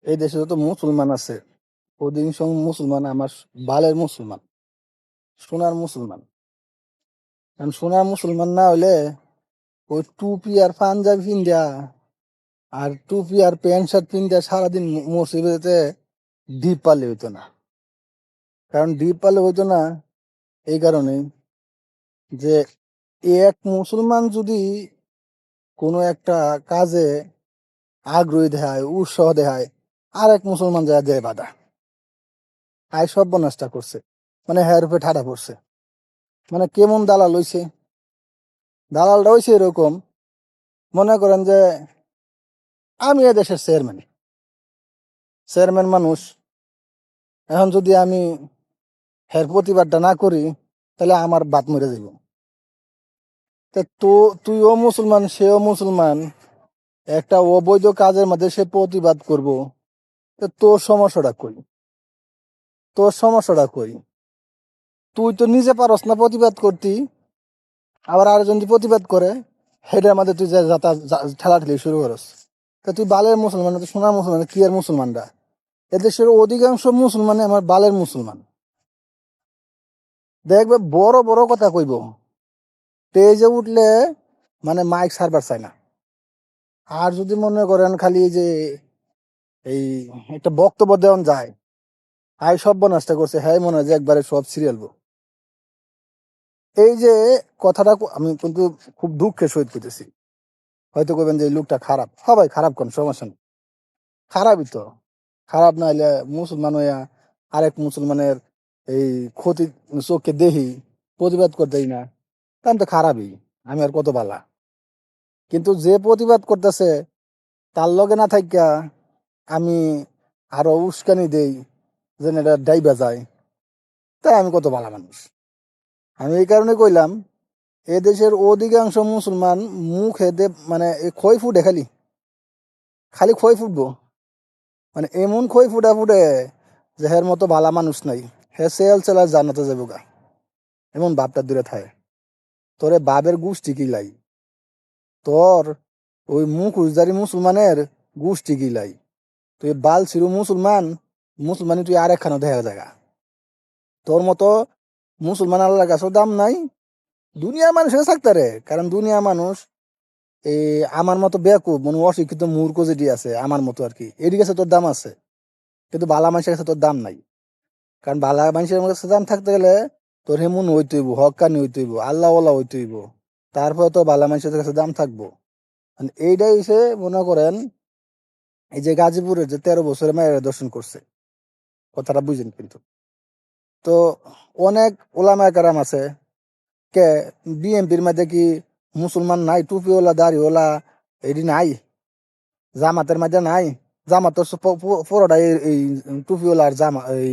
এই দেশে যত মুসলমান আছে অধিকাংশ মুসলমান আমার বালের মুসলমান, সোনার মুসলমান। কারণ সোনার মুসলমান না হলে ওই টুপি আর পাঞ্জাবি পিন্দা আর টুপি আর প্যান্ট শার্ট পিন্দা সারাদিন মসজিদে ডিপ পালে হইতো না। কারণ ডিপ পালে হইতো না এই কারণে যে এক মুসলমান যদি কোনো একটা কাজে আগ্রহী দেখায়, উৎসাহ দেখায়, আর এক মুসলমান যা দেয় বাধা। আয় সর্বনাশটা করছে, মানে হ্যার উপরে ঠাডা পড়ছে। মানে কেমন দালাল হইছে, দালালটা হইছে এরকম, মনে করেন যে আমি এ দেশের চেয়ারম্যান মানুষ। এখন যদি আমি হের প্রতিবাদটা না করি তাহলে আমার বাত মরে যাইব। তো তুইও মুসলমান, সেও মুসলমান, একটা অবৈধ কাজের মধ্যে সে প্রতিবাদ করব, তোর সমস্যাটা কই? তোর সমস্যাটা কই? তুই তো নিজে পারস না প্রতিবাদ করতি, আবার আরেকজন যদি প্রতিবাদ করে হেডের মধ্যে তুই ঠেলাঠেলি শুরু করস। তা তুই বালের মুসলমান, তো সোনার মুসলমান, কি আর মুসলমানরা? এদেশের অধিকাংশ মুসলমান আমার বালের মুসলমান। দেখবে বড় বড় কথা কইব, স্টেজে উঠলে মানে মাইক সারবার চায় না। আর যদি মনে করেন খালি যে এই একটা বক্তব্য দেওয়ান যায়, হাই সর্বনাশটা করছে, হ্যাঁ মনে হয় যে একবারে সব সিরিয়াল। এই যে কথাটা আমি কিন্তু খুব দুঃখের সহিত করতেছি। হয়তো কইবেন যে এই লোকটা খারাপ, হ্যাঁ ভাই খারাপ, কোন সমস্যা নেই, খারাপই তো। খারাপ না হইলে মুসলমান হইয়া আরেক মুসলমানের এই ক্ষতি চোখকে দেখি প্রতিবাদ করতেই না, তাই তো খারাপই। আমি আর কত বালা। কিন্তু যে প্রতিবাদ করতেছে তার লগে না থাকিয়া আমি আরো উস্কানি দেই, যেন এটা ডাইবা যায়, তাই আমি কত বালা মানুষ। আমি এই কারণে কইলাম, এদেশের অধিকাংশ মুসলমান মুখে মানে খই ফুটে, খালি খালি খই ফুটবো, মানে এমন খই ফুটে যে হের মতো ভালা মানুষ নাই, হে সেল সেলার জানাতে যাবো গা, এমন বাপটা দূরে থাকে। তোরে বাপের গোষ্ঠী কি লাই, তোর ওই মুখ উজদারি মুসলমানের গোষ্ঠী কি লাই, তুই বাল ছিরু মুসলমান, মুসলমানি তুই আর একখানা দেখা জায়গা। তোর মতো মুসলমান আল্লাহর কাছেও দাম নাই, দুনিয়ার মানুষের থাকতে রে। কারণ দুনিয়া মানুষ এই আমার মতো বেকুব, মানে অশিক্ষিত মূর্খ যেটি আছে আমার মতো আর কি, এদিকে কাছে তোর দাম আছে, কিন্তু বালা মানুষের কাছে তোর দাম নাই। কারণ বালা মানুষের কাছে দাম থাকতে গেলে তোর হেমুন হইতে হইব, হকানি হইতে হইব, আল্লাহ ওলা হইতে হইব, তারপরে তো বালা মানুষের কাছে দাম থাকবো। এইটাই হচ্ছে মনে করেন এই যে গাজীপুরের যে 13 বছরের মায়ের দর্শন করছে, কথাটা বুঝেন কিন্তু। তো অনেক ওলামায়ে কেরাম আছে, কে বিএনপির মধ্যে কি মুসলমান নাই? টুপিওয়ালা দাড়িওয়ালা এটি নাই? জামাতের মধ্যে নাই? জামাত তো পুরোটাই এই টুপিওয়ালা আর জামা এই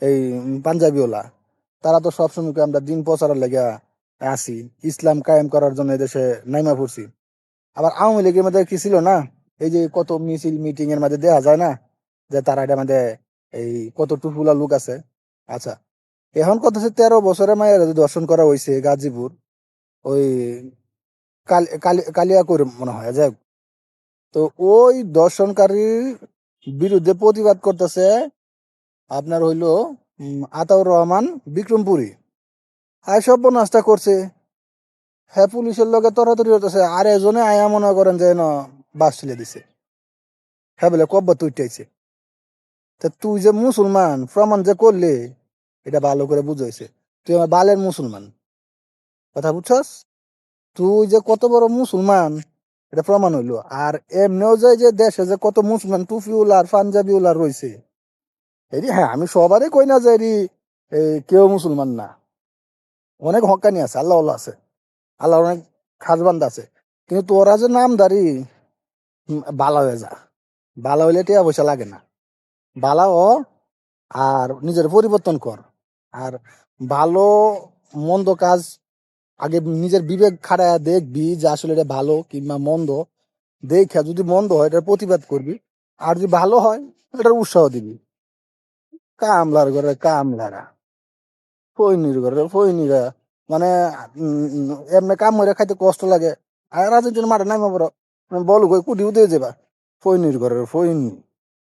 এই পাঞ্জাবিওয়ালা। তারা তো সবসময় আমরা দিন প্রচারের লেগে আছি, ইসলাম কায়েম করার জন্য এদেশে নাইমা পড়ছি। আবার আওয়ামী লীগের মধ্যে কি ছিল না, এই যে কত মিছিল মিটিং এর মধ্যে দেখা যায় না যে তারা এটা মধ্যে এই কত টুপিওয়ালা লোক আছে। আচ্ছা, এখন কত হচ্ছে 13 বছরের মায়ের দর্শন করা হয়েছে গাজীপুর, ওই কালিয়াকুর মনে হয় যাই। তো ওই দর্শনকারীর বিরুদ্ধে প্রতিবাদ করতেছে আপনার হইলো আতাউর রহমান বিক্রমপুরী। আয় সর্বনাশটা করছে, হ্যাঁ পুলিশের লগে তরাতরি হতেছে, আর এজনে আয়া মনে করেন যে বাস ছেলে দিছে, হ্যাঁ বলে কব্বর তুইটাইছে। তা তুই যে মুসলমান প্রমাণ যে করলে, এটা ভালো করে বুঝাইছে, তুই আমার বালের মুসলমান, কথা বুঝছস? তুই যে কত বড় মুসলমান এটা প্রমাণ হইলো। আর এমনিও যে দেশে যে কত মুসলমান টুফিউলা আর পাঞ্জাবিউলা রয়েছে, এরি হ্যাঁ আমি সবারই কই না যে এরি কেউ মুসলমান না, অনেক হকানি আছে, আল্লাহ আছে, আল্লাহ অনেক খাস বান্দা আছে। কিন্তু তোরা যে নামদারি, বালা হয়ে যা, বালা হইলে টিয়া পয়সা লাগে না, বালা ও আর নিজের পরিবর্তন কর। আর ভালো মন্দ কাজ আগে নিজের বিবেক খাটায় দেখবি যে আসলে এটা ভালো কিংবা মন্দ, দেখা যদি মন্দ হয় এটার প্রতিবাদ করবি, আর যদি ভালো হয় এটার উৎসাহ দিবি। কামলার ঘরে কামলারা, ফৈনির ঘরে ফৈনিরা, মানে এমনি কাম করে খাইতে কষ্ট লাগে, আর রাজনীতির মাঠে নামা পড়ো, বলো কই কুটি উদে যাবা, ফৈনির ঘরের ফৈনি।